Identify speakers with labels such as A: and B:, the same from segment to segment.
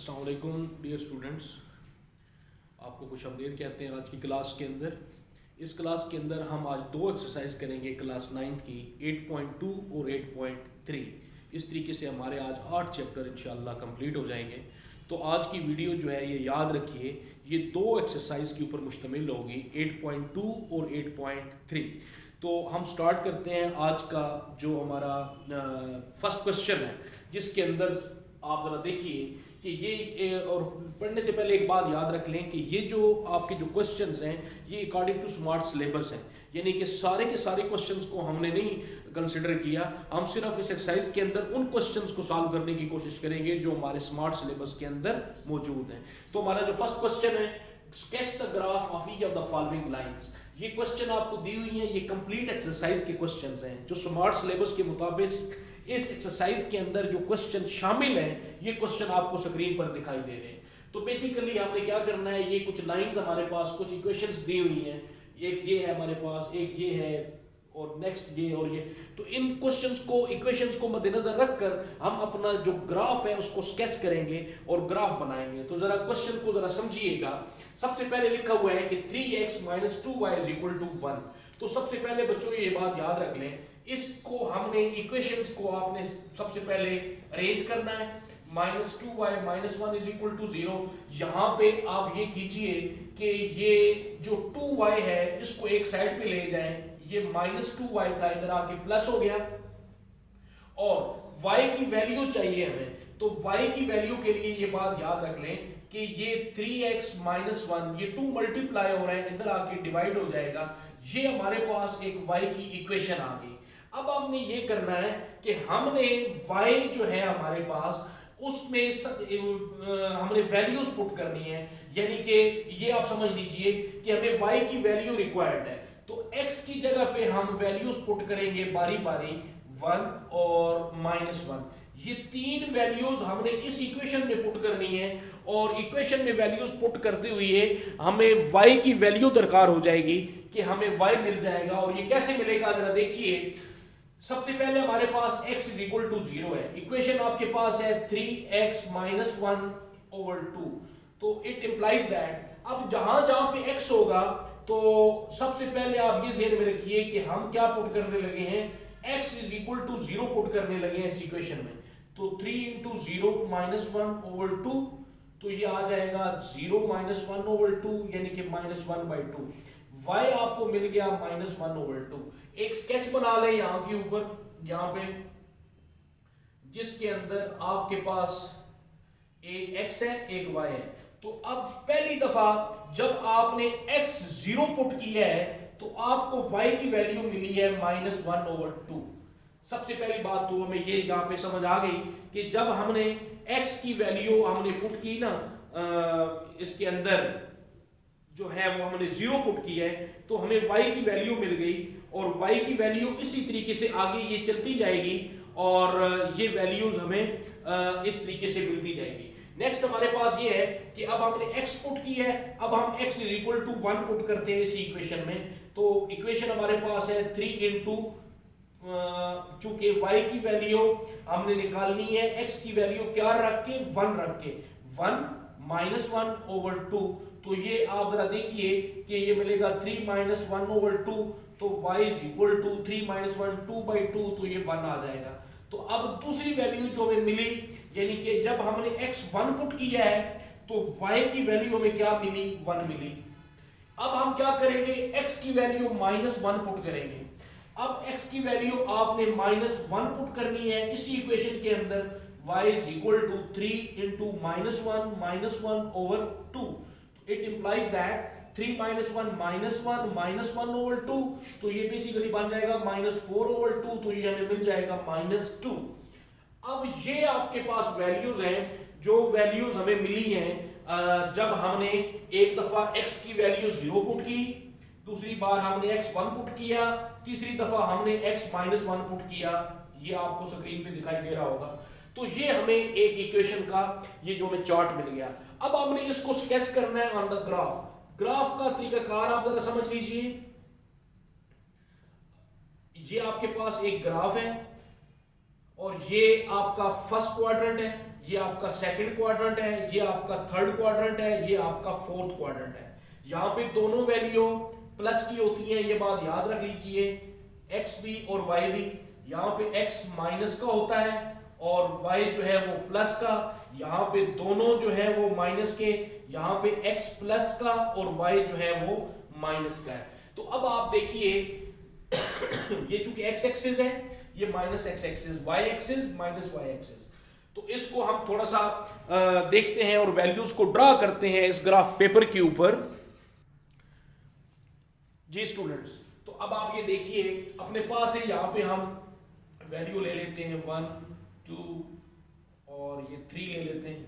A: अस्सलाम वालेकुम dear students. आपको कुछ अपडेट कहते हैं आज की क्लास के अंदर। इस क्लास के अंदर हम आज दो एक्सरसाइज करेंगे क्लास 9th की 8.2 और 8.3। इस तरीके से हमारे आज 8 चैप्टर इंशाल्लाह कंप्लीट हो जाएंगे। तो आज की वीडियो जो है ये याद रखिए, ये दो एक्सरसाइज के ऊपर मुश्तमिल होगी, 8.2 और 8.3। तो हम स्टार्ट करते हैं आज का जो हमारा फर्स्ट क्वेश्चन है, जिसके अंदर आप ज़रा देखिए कि ये और पढ़ने से पहले एक बात याद रख लें कि ये जो आपके जो क्वेश्चंस हैं ये अकॉर्डिंग टू स्मार्ट सिलेबस हैं, यानी कि सारे के सारे क्वेश्चंस को हमने नहीं कंसिडर किया। हम सिर्फ इस एक्सरसाइज के अंदर उन क्वेश्चंस को सॉल्व करने की कोशिश करेंगे जो हमारे स्मार्ट सिलेबस के अंदर मौजूद हैं। तो हमारा जो फर्स्ट क्वेश्चन है, sketch the graph of each of the following lines. ये क्वेश्चन आपको दी हुई है, ये कंप्लीट एक्सरसाइज के क्वेश्चंस हैं जो स्मार्ट सिलेबस के मुताबिक इस एक्सरसाइज के अंदर जो क्वेश्चन शामिल हैं ये क्वेश्चन आपको स्क्रीन पर दिखाई दे रहे हैं। तो बेसिकली हमने क्या करना है, ये कुछ लाइंस हमारे पास कुछ इक्वेशंस दी हुई हैं, एक ये है हमारे पास, एक ये है और नेक्स्ट ये और ये। तो इन क्वेश्चंस को इक्वेशंस को मद्देनजर रखकर हम अपना जो ग्राफ है उसको स्केच करेंगे और ग्राफ बनाएंगे। तो जरा क्वेश्चन को जरा समझिएगा। सबसे पहले लिखा हुआ है कि 3x - 2y = 1। तो सबसे पहले बच्चों ये बात याद रख लें, इसको हमने इक्वेशंस को आपने सबसे पहले अरेंज करना है। -2y - 1 = 0। यहाँ पे आप ये कीजिए कि ये जो 2y है इसको एक साइड पे ले जाएं, ये -2y था इधर आके प्लस हो गया, और y की वैल्यू चाहिए हमें। तो y की वैल्यू के लिए ये बात याद रख लें कि ये 3x - 1 ये 2 मल्टीप्लाई हो रहा है, इधर आके डिवाइड हो जाएगा। ये हमारे पास एक y की इक्वेशन आ गई। अब हमने ये करना है कि हमने y जो है हमारे पास उसमें हमने वैल्यूज पुट करनी है, यानी कि ये आप समझ लीजिए कि हमें y की वैल्यू रिक्वायर्ड है। तो x की जगह पे हम वैल्यूज पुट करेंगे बारी बारी, 1 और -1। ये तीन वैल्यूज हमने इस इक्वेशन में पुट करनी है, और इक्वेशन में वैल्यूज पुट करते हुए हमें y की वैल्यू दरकार हो जाएगी कि हमें y मिल जाएगा। और ये कैसे मिलेगा जरा देखिए। सबसे पहले हमारे पास x = 0 है, इक्वेशन आपके पास है 3x - 1/2। तो इट इंप्लाइज दैट अब जहां जहां पे x होगा तो सबसे पहले आप ये ध्यान में रखिए कि हम क्या पुट करने लगे हैं, x = 0 पुट करने लगे हैं इस इक्वेशन में। तो 3 × 0 - 1/2, तो ये आ जाएगा 0 - 1/2 यानी कि -1/2। y आपको मिल गया -1/2। एक स्केच बना ले यहाँ के ऊपर, यहाँ पे, जिसके अंदर आपके पास एक x है एक y है। तो अब पहली दफा जब आपने x 0 पुट किया है तो आपको y की वैल्यू मिली है -1/2। सबसे पहली बात तो हमें ये यहाँ पे समझ आ गई कि जब हमने x की वैल्यू हमने पुट की ना, इसके अंदर जो है वो हमने 0 पुट किया है, तो हमें y की वैल्यू मिल गई, और y की वैल्यू इसी तरीके से आगे ये चलती जाएगी और ये वैल्यूज हमें इस तरीके से मिलती जाएगी। नेक्स्ट हमारे पास ये है कि अब हमने x पुट की है, अब हम x = 1 पुट करते हैं इस इक्वेशन में। तो इक्वेशन हमारे पास है 3 × चूंकि y की वैल्यू हमने निकालनी है, x की वैल्यू क्या रख के, 1 रख के, 1 - 1/2। तो ये आप जरा देखिए कि ये मिलेगा 3 - 1/2, तो y = 3 - 1 2/2, तो ये 1 आ जाएगा। तो अब दूसरी वैल्यू जो हमें मिली, यानी कि जब हमने x 1 पुट किया है तो y की वैल्यू हमें क्या मिली, 1 मिली। अब हम क्या करेंगे, x की वैल्यू -1 पुट करेंगे। अब x की वैल्यू आपने -1 पुट करनी है इसी इक्वेशन के अंदर, y = 3 × -1 It implies that 3 - 1 -1/2, तो ये बेसिकली बन जाएगा -4/2, तो ये हमें मिल जाएगा -2। अब ये आपके पास वैल्यूज हैं, जो वैल्यूज हमें मिली हैं जब हमने एक दफा x की वैल्यू 0 पुट की, दूसरी बार हमने x 1 पुट किया, तीसरी दफा हमने x -1 पुट किया। ये आपको स्क्रीन पे दिखाई दे रहा होगा। तो ये हमें एक इक्वेशन का ये जो हमें चार्ट मिल गया। अब हमने इसको स्केच करना है ऑन द ग्राफ। ग्राफ का तरीकाकार आप जरा समझ लीजिए। ये आपके पास एक ग्राफ है और ये आपका फर्स्ट क्वाड्रेंट है, ये आपका सेकंड क्वाड्रेंट है, ये आपका थर्ड क्वाड्रेंट है, ये आपका फोर्थ क्वाड्रेंट है। यहाँ पे दोनों वैल्यू प्लस की होती है, ये बात याद रख लीजिए, एक्स भी और वाई भी। यहाँ पे एक्स माइनस का होता है और वाई जो है वो प्लस का। यहाँ पे दोनों जो है वो माइनस के, यहाँ पे एक्स प्लस का और वाई जो है वो माइनस का है। तो अब आप देखिए ये चूंकि एक्स एक्सिस है, ये minus X axis, Y axis minus Y axis. तो इसको हम थोड़ा सा देखते हैं और वैल्यूज को ड्रा करते हैं इस ग्राफ पेपर के ऊपर। जी स्टूडेंट्स, तो अब आप ये देखिए अपने पास है, यहाँ पे हम वैल्यू ले लेते हैं 1 2 और ये 3 ले लेते हैं।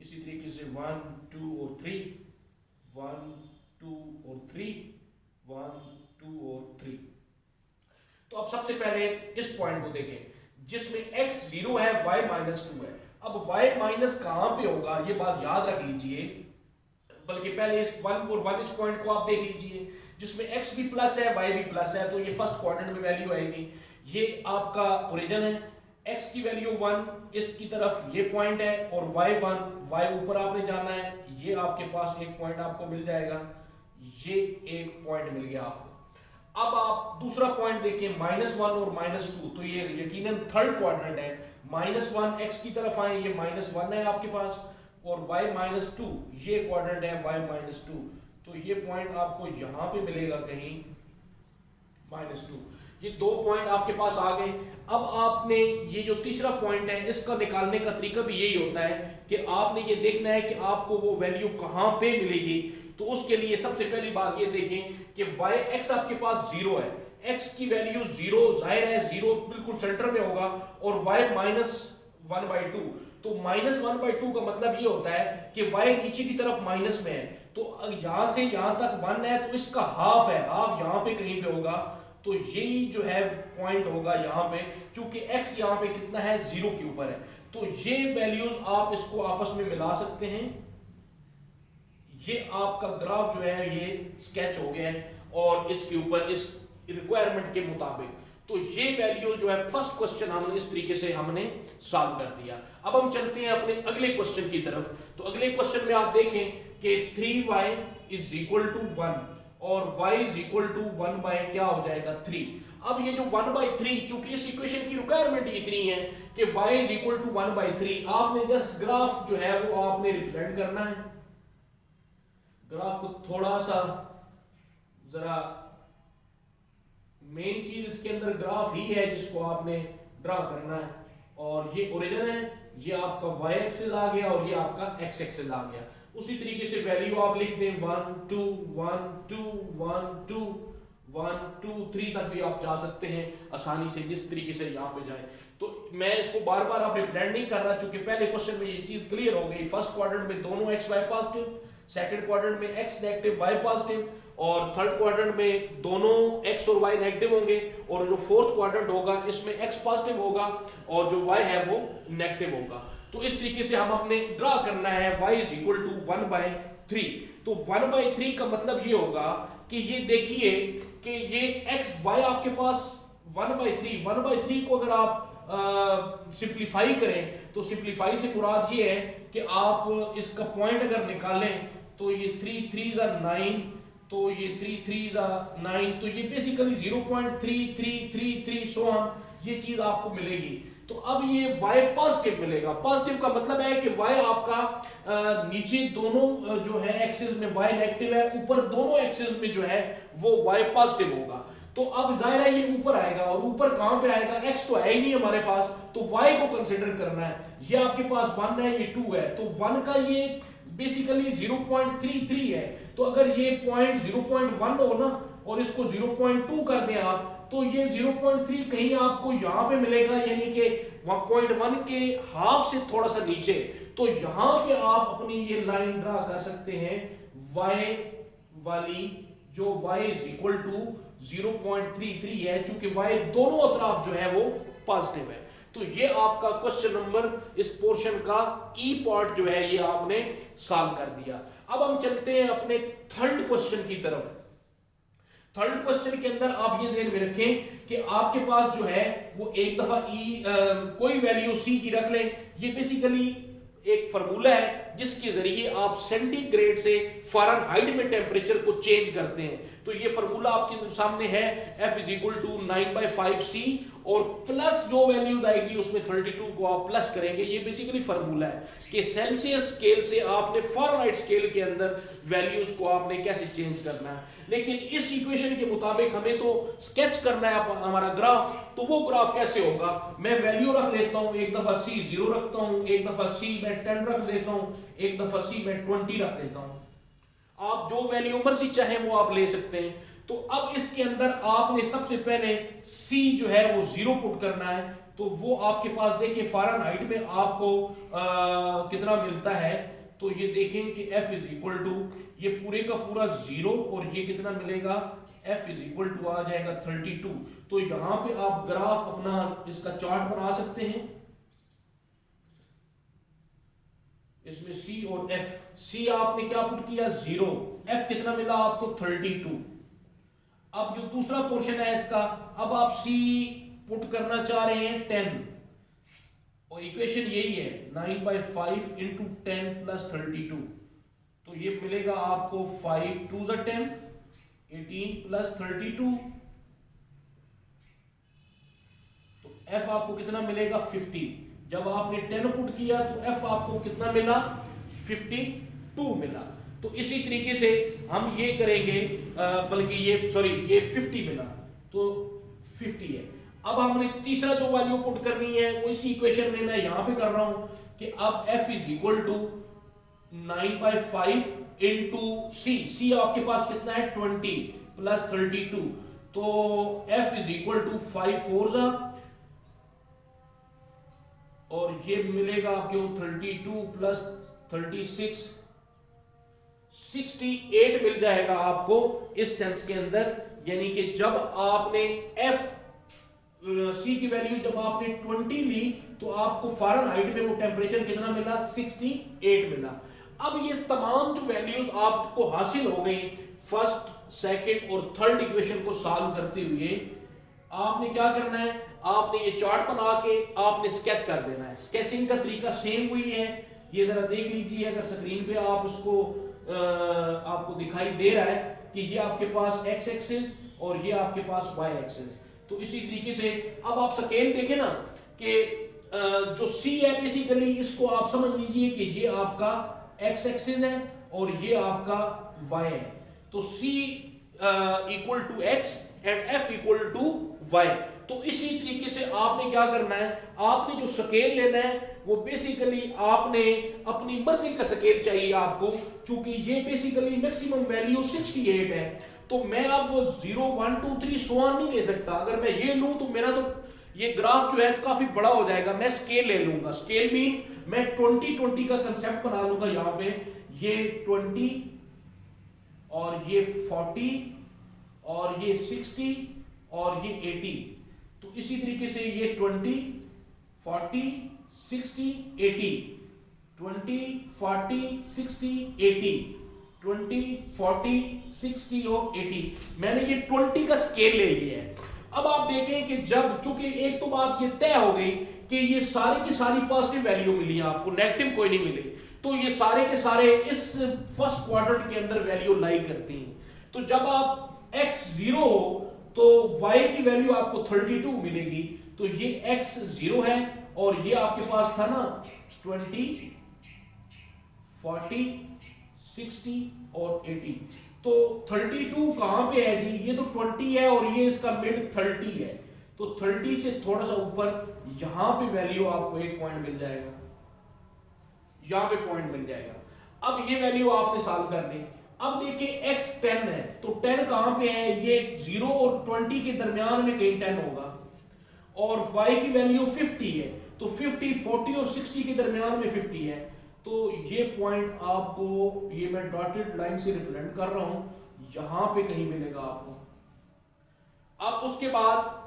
A: इसी तरीके से 1 2 और 3, 1 2 और 3, 1 2 और 3। तो अब सबसे पहले इस पॉइंट को देखें जिसमें x 0 है, y -2 है। अब y माइनस कहां पे होगा ये बात याद रख लीजिए, बल्कि पहले इस 1 और 1 इस पॉइंट को आप देख लीजिए जिसमें x भी प्लस है, y भी प्लस है, तो ये फर्स्ट क्वाड्रेंट में वैल्यू आएगी। ये आपका ओरिजिन है, x की वैल्यू 1 इसकी तरफ ये पॉइंट है और y1, y ऊपर आपने जाना है, ये आपके पास एक पॉइंट आपको मिल जाएगा, ये एक पॉइंट मिल गया आपको। अब आप दूसरा पॉइंट देखिए -1 और -2, तो ये यकीनन थर्ड क्वाड्रेंट है। -1 x की तरफ आए, ये -1 है आपके पास, और y -2 ये क्वाड्रेंट है y -2, तो ये पॉइंट आपको यहां पे मिलेगा कहीं -2। ये दो पॉइंट आपके पास आ गए। अब आपने ये जो तीसरा पॉइंट है इसका निकालने का तरीका भी यही होता है कि आपने ये देखना है कि आपको वो वैल्यू कहां पे मिलेगी। तो उसके लिए सबसे पहली बात ये देखें कि y x आपके पास 0 है, x की वैल्यू 0 जाहिर है 0 बिल्कुल सेंटर में होगा, और y -1/2, तो -1/2 का मतलब ये होता है कि y नीचे की तरफ माइनस में है, तो यहां से यहां तक 1 है तो इसका हाफ है, हाफ यहां पे कहीं पे होगा, तो यही जो है पॉइंट होगा यहाँ पे, क्योंकि x यहाँ पे कितना है 0 के ऊपर है। तो ये वैल्यूज आप इसको आपस में मिला सकते हैं। ये आपका ग्राफ जो है ये स्केच हो गया है और इसके ऊपर इस रिक्वायरमेंट के मुताबिक तो ये वैल्यू जो है फर्स्ट क्वेश्चन हमने इस तरीके से हमने सॉल्व कर दिया। अब हम चलते हैं अपने अगले क्वेश्चन की तरफ। तो अगले क्वेश्चन में आप देखें कि 3y = 1 और y = 1 बाय क्या हो जाएगा 3। अब ये जो 1/3, चूंकि इस इक्वेशन की रिक्वायरमेंट इतनी है कि y = 1/3, आपने जस्ट ग्राफ जो है वो आपने रिप्रेजेंट करना है। ग्राफ को थोड़ा सा जरा, मेन चीज इसके अंदर ग्राफ ही है जिसको आपने ड्रा करना है, और ये ओरिजिन है, ये आपका y एक्सिस आ गया और ये आपका x एक्सिस आ गया। उसी तरीके से वैल्यू आप लिख दें 1 2 1 2 1 2 1 2 3 तक भी आप जा सकते हैं आसानी से, जिस तरीके से यहाँ पे जाए। तो मैं इसको बार बार आप रिप्रेजेंट नहीं कर रहा, चूंकि पहले क्वेश्चन में ये चीज क्लियर हो गई। फर्स्ट क्वाड्रेंट में दोनों x y positive, second quadrant में x नेगेटिव y पॉजिटिव, और थर्ड क्वाड्रेंट में दोनों x और y नेगेटिव होंगे, और जो फोर्थ क्वाड्रेंट होगा इसमें x पॉजिटिव होगा और जो y है वो नेगेटिव होगा। तो इस तरीके से हम अपने ड्रा करना है y = 1/3। तो 1/3 का मतलब ये होगा कि ये देखिए कि ये x y आपके पास 1/3 को अगर आप सिंप्लीफाई करें तो सिंप्लीफाई से मुराद ये है कि आप इसका पॉइंट अगर निकालें तो ये 3 3 9, तो ये 3 3 9, तो ये बेसिकली 0.3333 सो ऑन ये चीज आपको मिलेगी। तो अब ये y पॉजिटिव मिलेगा। पॉजिटिव का मतलब है कि y आपका नीचे दोनों जो है एक्सिस में y नेगेटिव है, ऊपर दोनों एक्सिस में जो है वो y पॉजिटिव होगा। तो अब जाहिर है ये ऊपर आएगा, और ऊपर कहां पे आएगा, x तो है ही नहीं हमारे पास, तो y को कंसीडर करना है। ये आपके पास 1 है, ये 2 है, तो 1 का ये बेसिकली 0.33 है। तो अगर ये पॉइंट 0.1 हो ना और इसको 0.2 कर दें आप, तो ये 0.3 कहीं आपको यहां पे मिलेगा, यानी कि 1.1 के हाफ से थोड़ा सा नीचे। तो यहां पे आप अपनी ये लाइन ड्रा कर सकते हैं y वाली, जो y = 0.33 है, क्योंकि y दोनों अतराफ जो है वो पॉजिटिव है। तो ये आपका क्वेश्चन नंबर, इस पोर्शन का ई पार्ट जो है ये आपने सॉल्व कर दिया। अब हम चलते हैं अपने थर्ड क्वेश्चन की तरफ। थर्ड क्वेश्चन के अंदर आप ये ध्यान में रखें कि आपके पास जो है वो एक दफा कोई वैल्यू सी की रख लें। ये बेसिकली एक फार्मूला है जिसके जरिए आप सेंटीग्रेड से फ़ारेनहाइट में टेम्परेचर को चेंज करते हैं। तो ये फार्मूला आपके सामने है, F is equal to 9/5C और प्लस जो वैल्यूज आएगी उसमें 32 को आप प्लस करेंगे। ये बेसिकली फार्मूला है कि सेल्सियस स्केल से आपने फ़ारेनहाइट स्केल के अंदर वैल्यूज को आपने कैसे चेंज करना है। लेकिन इस इक्वेशन के मुताबिक हमें तो स्केच करना है हमारा ग्राफ, तो वो ग्राफ कैसे होगा? मैं वैल्यू रख लेता हूं, एक दफा C 0 रखता हूं, एक दफा C मैं 10 रख देता हूं, एक दफा C मैं 20 रख देता हूं। आप जो वैल्यू मर्जी चाहे वो आप ले सकते हैं। तो अब इसके अंदर आपने सबसे पहले C जो है वो 0 पुट करना है। तो वो आपके पास देखिए फ़ारेनहाइट में आपको कितना मिलता है। तो ये देखें कि F इज इक्वल टू ये पूरे का पूरा 0 और ये कितना मिलेगा, F इज इक्वल टू आ जाएगा 32। तो यहां पे आप ग्राफ अपना इसका चार्ट बना सकते हैं। इसमें C और F, C आपने क्या पुट किया 0, F कितना मिला आपको 32। अब जो दूसरा पोर्शन है इसका, अब आप C पुट करना चाह रहे हैं 10 और इक्वेशन यही है 9/5 इंटू 10 प्लस 32। तो ये मिलेगा आपको 5 2 10 18 प्लस 32। तो F आपको कितना मिलेगा 50। जब आपने 10 पुट किया तो F आपको कितना मिला 52 मिला। तो इसी तरीके से हम ये करेंगे, बल्कि ये 50 मिला तो 50 है। अब हमने तीसरा जो वैल्यू पुट करनी है वो इसी इक्वेशन में मैं यहां पे कर रहा हूं कि अब F is equal to 9/5 into C आपके पास कितना है 20 प्लस 32। तो F इज इक्वल टू 5 4 और ये मिलेगा आपके 32 प्लस 36 68 मिल जाएगा आपको इस सेंस के अंदर। यानी कि जब आपने C की वैल्यू जब आपने 20 ली तो आपको फ़ारेनहाइट में वो टेम्परेचर कितना मिला 68 मिला। अब ये तमाम जो वैल्यूज आपको हासिल हो गई फर्स्ट सेकंड और थर्ड इक्वेशन को सॉल्व करते हुए, आपने क्या करना है, आपने ये चार्ट बना के आपने स्केच कर देना है। स्केचिंग का तरीका सेम वही है। ये जरा देख लीजिए, अगर स्क्रीन पे आप उसको आपको दिखाई दे रहा है कि ये आपके पास x एक्सिस और ये आपके पास y एक्सिस। तो इसी तरीके से अब आप स्केल देखें ना कि जो C है बेसिकली इसको आप समझ लीजिए कि ये आपका x एक्सिस है और ये आपका y है। तो C equal to x and F equal to y। तो इसी तरीके से आपने क्या करना है, आपने जो स्केल लेना है वो बेसिकली आपने अपनी मर्जी का स्केल चाहिए आपको, क्योंकि ये बेसिकली मैक्सिमम वैल्यू 68 है। तो मैं अब 0 1 2 3 सो ऑन नहीं ले सकता। अगर मैं ये लूं तो मेरा तो ये ग्राफ जो है तो काफी बड़ा हो जाएगा। मैं स्केल ले लूंगा, स्केल मीन मैं 20 का कंसेप्ट बना लूंगा। यहां पे ये 20 और ये 40 और ये 60 और ये 80। तो इसी तरीके से ये 20 40 60 80 20 40 60 80 20 40 60 और 80। मैंने ये 20 का स्केल ले लिया है। अब आप देखें कि जब चूंकि एक तो बात ये तय हो गई कि ये सारी की सारी पॉजिटिव वैल्यू मिली है, आपको नेगेटिव कोई नहीं मिली, तो ये सारे के सारे इस फर्स्ट क्वाड्रेंट के अंदर वैल्यू लाई करती हैं। तो जब आप x 0 हो तो y की वैल्यू आपको 32 मिलेगी। तो ये x 0 है और ये आपके पास था ना 20 40 60 और 80। तो 32 कहां पे है जी, ये तो 20 है और ये इसका मिड 30 है। तो 30 से थोड़ा सा ऊपर यहां पे वैल्यू आपको एक पॉइंट मिल जाएगा, यहां पे पॉइंट मिल जाएगा। अब ये वैल्यू आपने सॉल्व कर दी। अब देखिए x 10 है तो 10 कहां पे है, ये 0 और 20 के दरमियान में कहीं 10 होगा। और y की वैल्यू 50 है तो 50 40 और 60 के दरमियान में 50 है। तो ये पॉइंट आपको, ये मैं डॉटेड लाइन से रिप्रेजेंट कर रहा हूं, यहां पे कहीं मिलेगा आपको। अब उसके बाद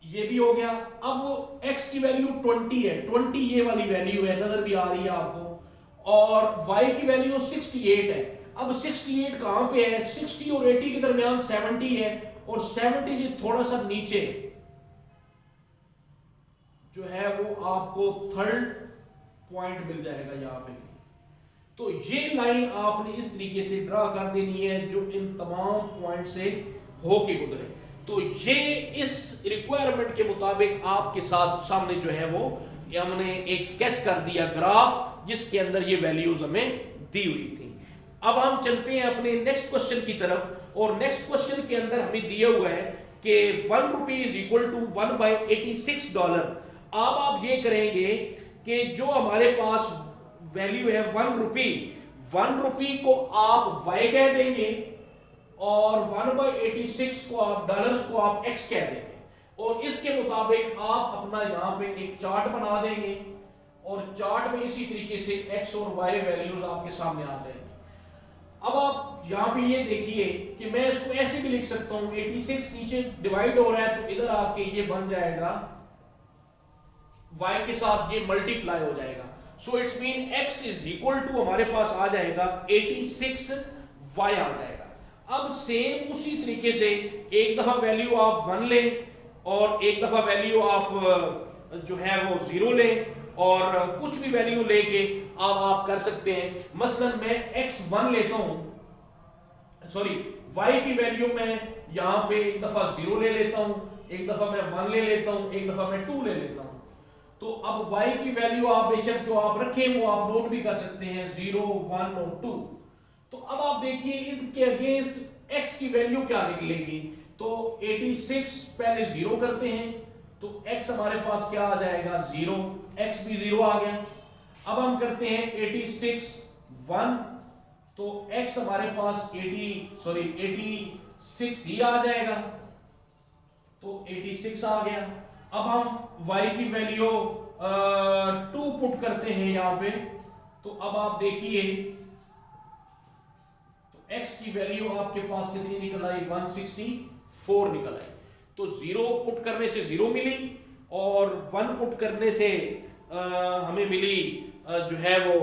A: ये भी हो गया। अब x की वैल्यू 20 है, 20 ये वाली वैल्यू है, नजर भी आ रही है आपको, और y की वैल्यू 68 है। अब 68 कहां पे है, 60 और 80 के दरमियान 70 है, और 70 से थोड़ा सा नीचे जो है वो आपको थर्ड पॉइंट मिल जाएगा यहां पे। तो ये लाइन आपने इस तरीके से ड्रा कर देनी है जो इन तमाम पॉइंट से होके गुजरे। तो ये इस रिक्वायरमेंट के मुताबिक आपके साथ सामने जो है वो हमने एक स्केच कर दिया ग्राफ जिसके अंदर ये वैल्यूज हमें दी हुई थी। अब हम चलते हैं अपने नेक्स्ट क्वेश्चन की तरफ, और नेक्स्ट क्वेश्चन के अंदर हमें दिया हुआ है कि 1 rupee is equal to 1/86 dollar. अब आप ये करेंगे कि जो हमारे पास वैल्यू है 1 रुपी को आप y कह देंगे और 1/86 को आप डॉलर्स को आप x कह देंगे, और इसके मुताबिक आप अपना यहां पे एक चार्ट बना देंगे, और चार्ट में इसी तरीके से x और y वैल्यूज आपके सामने आ जाएंगे। अब आप यहां पे ये देखिए कि मैं इसको ऐसे भी लिख सकता हूं, 86 नीचे डिवाइड हो रहा है तो इधर आके ये बन जाएगा y के साथ ये मल्टीप्लाई हो जाएगा। So it's mean x is equal to हमारे पास आ जाएगा 86y आ जाएगा। अब सेम उसी तरीके से एक दफा वैल्यू आप 1 लें और एक दफा वैल्यू आप जो है वो 0 लें, और कुछ भी वैल्यू लेके आप कर सकते हैं। मसलन मैं x1 लेता हूं, सॉरी y की वैल्यू मैं यहां पे एक दफा 0 ले लेता हूं, एक दफा मैं 1 ले लेता हूं, एक दफा मैं 2 ले लेता हूं। तो अब y की वैल्यू आप बेशक जो आप रखें वो आप नोट भी कर सकते हैं, 0, 1 और 2। तो अब आप देखिए इनके अगेंस्ट x की वैल्यू क्या निकलेगी। तो 86 पहले 0 करते हैं तो x हमारे पास क्या आ जाएगा 0, x भी 0 आ गया। अब हम करते हैं 86 1, तो x हमारे पास 86 ही आ जाएगा, तो 86 आ गया। अब हम y की वैल्यू 2 पुट करते हैं यहां पे, तो अब आप देखिए तो x की वैल्यू आपके पास कितनी निकल आई, 164 निकल आई। तो 0 पुट करने से 0 मिली, और 1 पुट करने से हमें मिली जो है वो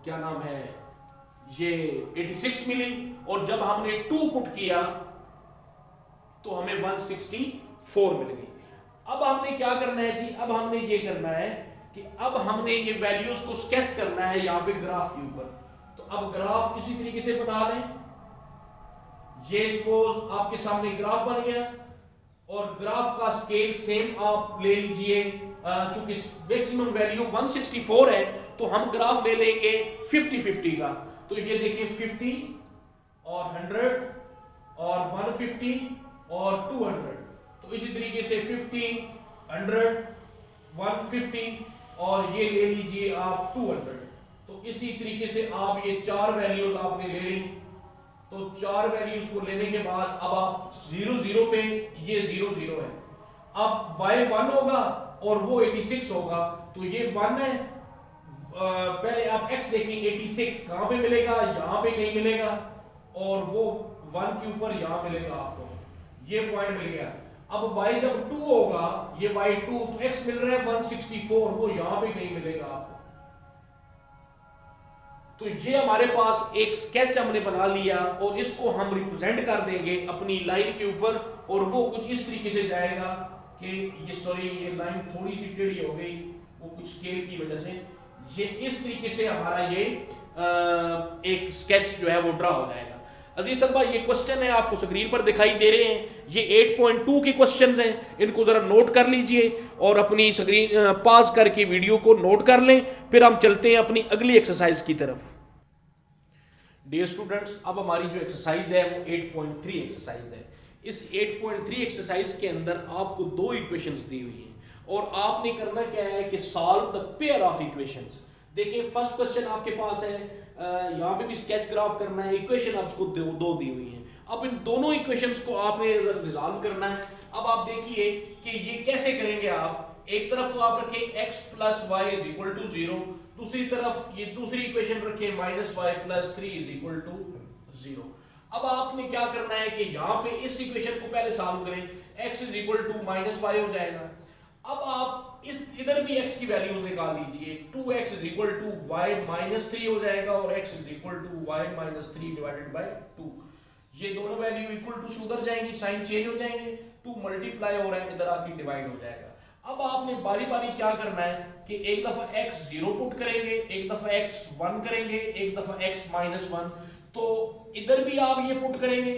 A: क्या नाम है ये 86 मिली, और जब हमने 2 पुट किया तो हमें 164 मिल गई। अब हमने क्या करना है जी, अब हमने ये करना है कि अब हमने ये वैल्यूज को स्केच करना है यहां पे ग्राफ के ऊपर। तो अब ग्राफ इसी तरीके से बना लें, ये सपोज आपके सामने ग्राफ बन गया, और ग्राफ का स्केल सेम आप ले लीजिए। चूंकि मैक्सिमम वैल्यू 164 है तो हम ग्राफ ले लेंगे 50-50 का। तो ये देखिए 50 और 100 और 150 और 200, तो इसी तरीके से 50, 100, 150 और ये ले लीजिए आप 200। तो इसी तरीके से आप ये 4 वैल्यूज आपने ले ली। तो 4 वैल्यूज को लेने के बाद अब आप 0 0 पे ये 0 0 है, अब y 1 होगा और वो 86 होगा, तो ये 1 है। पहले आप x देखेंगे 86 कहां पे मिलेगा, यहां पे कहीं मिलेगा, और वो 1 के ऊपर यहां मिलेगा आपको, ये पॉइंट मिल गया। अब y जब 2 होगा, ये y2, तो x मिल रहा है 164, वो यहां पे कहीं मिलेगा आपको। तो ये हमारे पास एक स्केच हमने बना लिया, और इसको हम रिप्रेजेंट कर देंगे अपनी लाइन के ऊपर, और वो कुछ इस तरीके से जाएगा कि ये सॉरी ये लाइन थोड़ी सी टेढ़ी हो गई वो कुछ स्केल की वजह से। ये इस तरीके से हमारा ये एक स्केच जो है वो ड्रा हो जाएगा। अजीज तलबा, ये क्वेश्चन है आपको स्क्रीन पर दिखाई दे रहे हैं, ये 8.2 के क्वेश्चंस हैं, इनको जरा नोट कर लीजिए और अपनी स्क्रीन पॉज करके वीडियो को नोट कर लें। फिर हम चलते हैं अपनी अगली एक्सरसाइज की तरफ। डियर स्टूडेंट्स, अब हमारी जो एक्सरसाइज है वो 8.3 एक्सरसाइज है। इस 8.3 एक्सरसाइज के अंदर आपको 2 इक्वेशंस दी हुई हैं, और आपने करना क्या है कि solve the pair of equations. देखिए फर्स्ट क्वेश्चन आपके पास है, यहाँ पे भी स्केच ग्राफ करना है, इक्वेशन आपको 2 दी हुई हैं। अब इन दोनों इक्वेशंस को आपने रिजॉल्व करना है। अब आप देखिए कि ये कैसे करेंगे आप। एक तरफ तो आप रखें x + y = 0, दूसरी तरफ ये दूसरी इक्वेशन रखें -y + 3 = 0। अब आपने क्या करना है कि यहाँ पे इस इक्वेशन को पहले सॉल्व करें, x = -y हो जाएगा। अब आप इस इधर भी x की वैल्यू निकाल लीजिए, 2x is equal to Y minus 3 हो जाएगा और x is equal to Y minus 3 divided by 2। ये दोनों वैल्यू इक्वल टू से उधर जाएंगी, साइन चेंज हो जाएंगे, 2 मल्टीप्लाई हो रहा है, इधर आके डिवाइड हो जाएगा। अब आपने बारी बारी क्या करना है कि एक दफा x 0 पुट करेंगे, एक दफा x 1 करेंगे, एक दफा x माइनस 1, तो इधर भी आप ये पुट करेंगे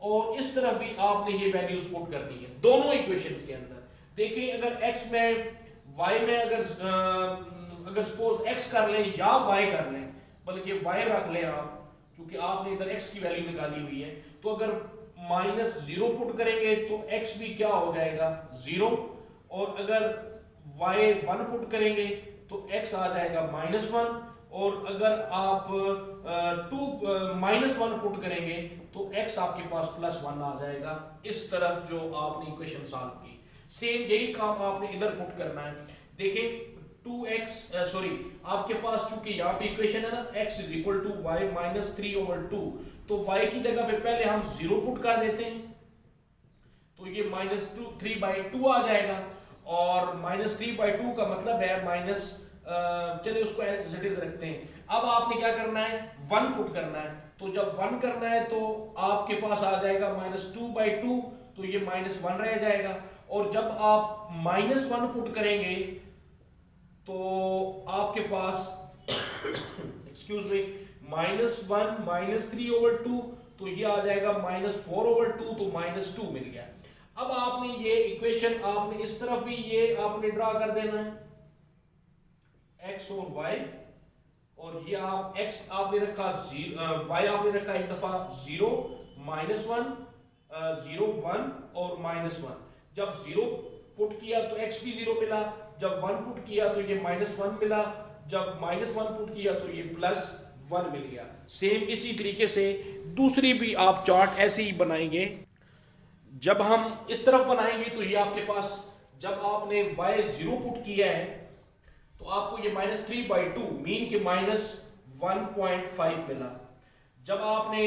A: और इस तरफ भी आपने ये वैल्यूज पुट करनी है दोनों इक्वेशंस के अंदर। देखिए अगर x में y में अगर सपोज x कर लें या y कर लें, बल्कि y रख लें आप, क्योंकि आपने इधर x की वैल्यू निकाली हुई है, तो अगर माइनस 0 पुट करेंगे तो x भी क्या हो जाएगा 0, और अगर y 1 पुट करेंगे तो x आ जाएगा माइनस 1, और अगर आप माइनस 1 पुट करेंगे तो x आपके पास प्लस 1 आ जाएगा। इस तरफ जो आपने इक्वेशन सॉल्व की, सेम यही काम आपने इधर पुट करना है। देखिए 2x आपके पास चूंकि यहाँ पे इक्वेशन है ना, x is equal to Y minus 3 over 2, तो y की जगह पे पहले हम 0 पुट कर देते हैं, तो ये माइनस 3 बाई 2 आ जाएगा, और माइनस 3 बाई 2 का मतलब है माइनस, चलिए उसको एज इट इज रखते हैं। अब आपने क्या करना है 1 पुट करना है, तो जब 1 करना है तो आपके पास आ जाएगा माइनस 2 बाई 2, तो ये माइनस 1 रह जाएगा, और जब आप माइनस 1 पुट करेंगे तो आपके पास excuse me minus 1 minus 3 over 2, तो ये आ जाएगा माइनस 4 ओवर 2, तो माइनस 2 मिल गया। अब आपने ये इक्वेशन आपने इस तरफ भी ये आपने ड्रा कर देना है, x और y, और ये आप x आपने रखा y आपने रखा एक दफा 0 माइनस 1 0 1 और माइनस 1। जब 0 पुट किया तो x भी 0 मिला, जब 1 पुट किया तो ये माइनस 1 मिला, जब माइनस 1 पुट किया तो ये प्लस 1 मिल गया। सेम इसी तरीके से दूसरी भी आप चार्ट ऐसे ही बनाएंगे। जब हम इस तरफ बनाएंगे तो ये आपके पास, जब आपने y 0 पुट किया है तो आपको ये माइनस 3 बाई 2 मीन के माइनस 1.5 मिला। जब आपने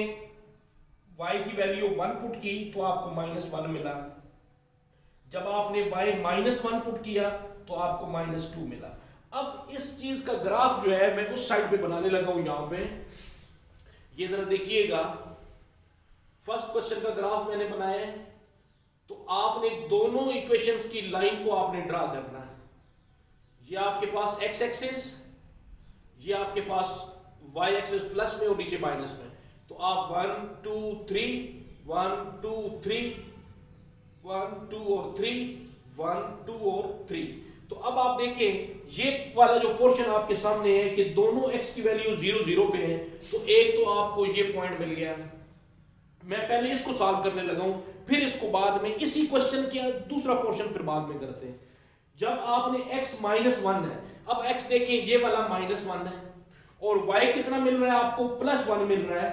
A: y की वैल्यू 1 पुट की तो आपको माइनस 1 मिला, जब आपने y माइनस 1 पुट किया तो आपको माइनस 2 मिला। अब इस चीज का ग्राफ जो है मैं उस साइड पे बनाने लगा हूं, यहां पे ये जरा देखिएगा। फर्स्ट क्वेश्चन का ग्राफ मैंने बनाया है, तो आपने दोनों इक्वेशंस की लाइन को आपने ड्रा करना है। ये आपके पास x एक्सिस, ये आपके पास y एक्सिस प्लस में और नीचे माइनस में, तो आप 1 2 3 1 2 3 1 2 और 3 1 2 और 3। तो अब आप देखें ये वाला जो पोर्शन आपके सामने है कि दोनों x की वैल्यू 0 0 पे है, तो एक तो आपको ये पॉइंट मिल गया। मैं पहले इसको सॉल्व करने लगा हूं, फिर इसको बाद में इसी क्वेश्चन के दूसरा पोर्शन फिर बाद में करते हैं। जब आपने x माइनस 1 है, अब x देखें ये वाला माइनस 1 है और y कितना मिल रहा है आपको प्लस 1 मिल रहा है,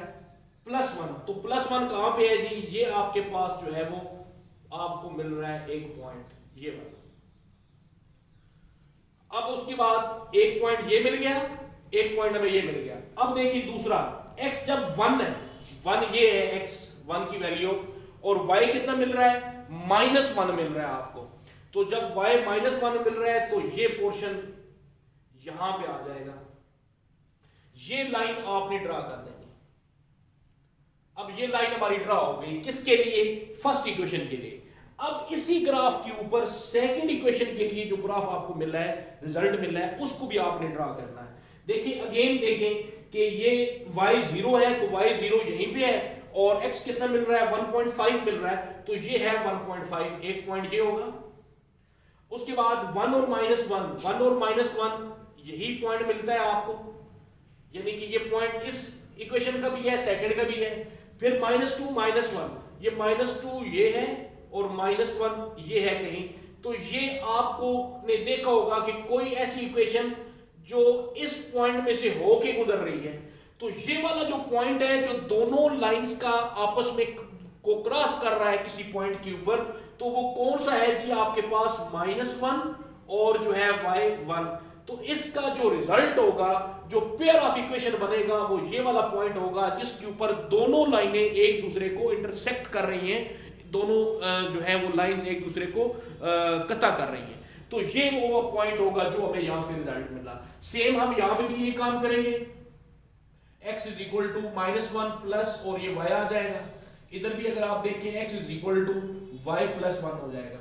A: प्लस 1। तो प्लस 1 कहां पे है जी, ये आपके पास जो है वो आपको मिल रहा है एक पॉइंट ये वाला। अब उसके बाद एक पॉइंट ये मिल गया, एक पॉइंट हमें ये मिल गया। अब देखिए दूसरा x जब 1 है, 1 ये है x 1 की वैल्यू, और y कितना मिल रहा है माइनस 1 मिल रहा है आपको। तो जब y माइनस 1 मिल रहा है तो ये पोर्शन यहां पे आ जाएगा, ये लाइन आपने ड्रा कर देनी। अब ये लाइन हमारी ड्रा हो गई किसके लिए, फर्स्ट इक्वेशन के लिए। अब इसी ग्राफ के ऊपर सेकंड इक्वेशन के लिए जो ग्राफ आपको मिल रहा है, रिजल्ट मिल रहा है, उसको भी आपने ड्रा करना है। देखिए अगेन देखें कि ये y 0 है तो y 0 यहीं पे है, और x कितना मिल रहा है 1.5 मिल रहा है, तो ये है 1.5, एक पॉइंट ये होगा। उसके बाद 1 और माइनस 1, 1 और माइनस 1 यही पॉइंट मिलता है आपको, यानी कि ये पॉइंट इस इक्वेशन का भी है, सेकंड का भी है। फिर -2 -1, ये -2 ये है और -1 ये है कहीं, तो ये आपको ने देखा होगा कि कोई ऐसी इक्वेशन जो इस पॉइंट में से होके गुजर रही है, तो ये वाला जो पॉइंट है जो दोनों लाइंस का आपस में को क्रॉस कर रहा है किसी पॉइंट के ऊपर, तो वो कौन सा है जी, आपके पास -1 और जो है y1। तो इसका जो रिजल्ट होगा, जो पेयर ऑफ इक्वेशन बनेगा, वो ये वाला पॉइंट होगा जिसके ऊपर दोनों लाइनें एक दूसरे को इंटरसेक्ट कर रही हैं, दोनों जो है वो लाइंस एक दूसरे को कता कर रही हैं। तो ये वो पॉइंट होगा जो हमें यहां से रिजल्ट मिला। सेम हम यहां पे भी ये काम करेंगे, x is equal to -1 plus और ये y आ जाएगा। इधर भी अगर आप देखें x is equal to y plus 1 हो जाएगा।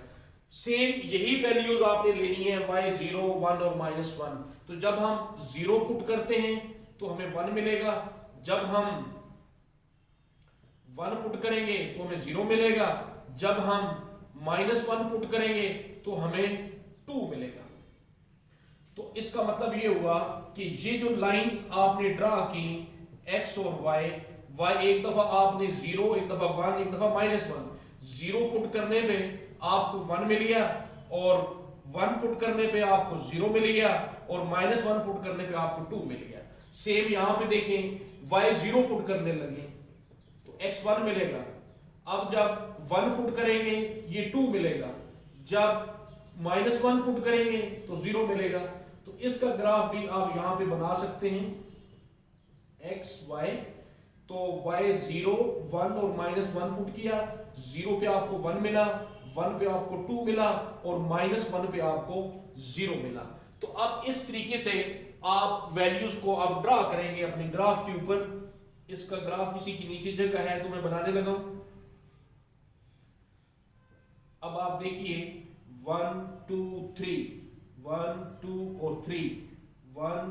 A: सेम यही वैल्यूज आपने लेनी है y 0 1 और -1। तो जब हम 0 पुट करते हैं तो हमें 1 मिलेगा, जब हम 1 पुट करेंगे तो हमें 0 मिलेगा, जब हम -1 पुट करेंगे तो हमें 2 मिलेगा। तो इसका मतलब ये हुआ कि ये जो लाइंस आपने ड्रा की x और y एक दफा आपने 0, एक दफा 1, एक दफा -1, 0 पुट करने पे आपको 1 मिल गया और 1 पुट करने पे आपको 0 मिल गया और -1 पुट करने पे आपको 2 मिल गया। सेम यहां पे देखें y 0 पुट करने लगे तो x 1 मिलेगा, अब जब 1 पुट करेंगे ये 2 मिलेगा, जब -1 पुट करेंगे तो 0 मिलेगा। तो इसका ग्राफ भी आप यहां पे बना सकते हैं x y। तो y 0 1 और -1 पुट किया, 0 पे आपको 1 मिला, 1 पे आपको 2 मिला और -1 पे आपको 0 मिला। तो अब इस तरीके से आप वैल्यूज को आप ड्रा करेंगे अपने ग्राफ के ऊपर। इसका ग्राफ इसी की नीचे जगह है तो मैं बनाने लगा हूं। अब आप देखिए 1 2 3 1 2 और 3 1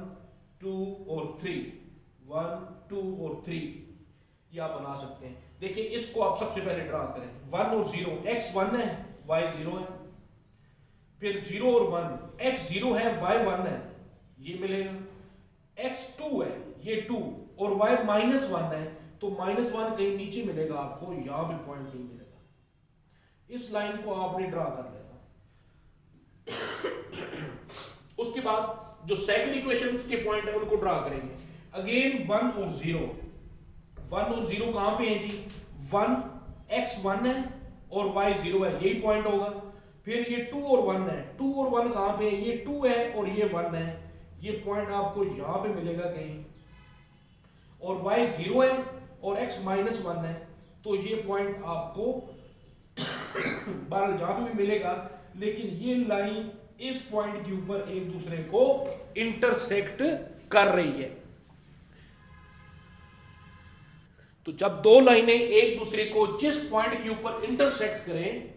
A: 2 और 3 1 2 और 3 ये आप बना सकते हैं। देखिए इसको आप सबसे पहले ड्रा करें, 1 और 0, x 1 है y 0 है, फिर 0 और 1, x 0 है y 1 है, ये मिलेगा, x 2 है ये 2 और y -1 है तो -1 कहीं नीचे मिलेगा आपको, यहां पे पॉइंट कहीं मिलेगा। इस लाइन को आपने ड्रा कर लेना। उसके बाद जो सेकंड इक्वेशन के पॉइंट है उनको ड्रा करेंगे। अगेन 1 और 0, 1 और 0 कहां पे है जी, 1 x 1 है और y 0 है, यही पॉइंट होगा। फिर ये 2 और 1 है, 2 और 1 कहां पे है, ये 2 है और ये 1 है, ये पॉइंट आपको यहां पे मिलेगा कहीं। और y 0 है और x -1 है तो ये पॉइंट आपको बहरहाल जहां पे भी मिलेगा, लेकिन ये लाइन इस पॉइंट के ऊपर एक दूसरे को इंटरसेक्ट कर रही है। तो जब दो लाइनें एक दूसरे को जिस पॉइंट के ऊपर इंटरसेक्ट करें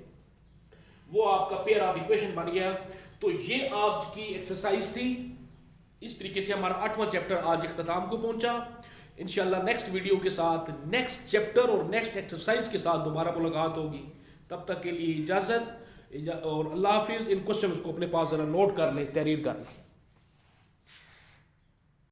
A: वो आपका पेयर ऑफ इक्वेशन बन गया। तो ये आज की एक्सरसाइज थी। इस तरीके से हमारा 8वां चैप्टर आज इख्तिताम को पहुंचा। इंशाल्लाह नेक्स्ट वीडियो के साथ नेक्स्ट चैप्टर और नेक्स्ट एक्सरसाइज के साथ दोबारा मुलाकात होगी। तब तक के लिए इजाज़त और अल्लाह हाफिज़। इन क्वेश्चंस को अपने पास ज़रा नोट कर लें, तहरीर कर लें।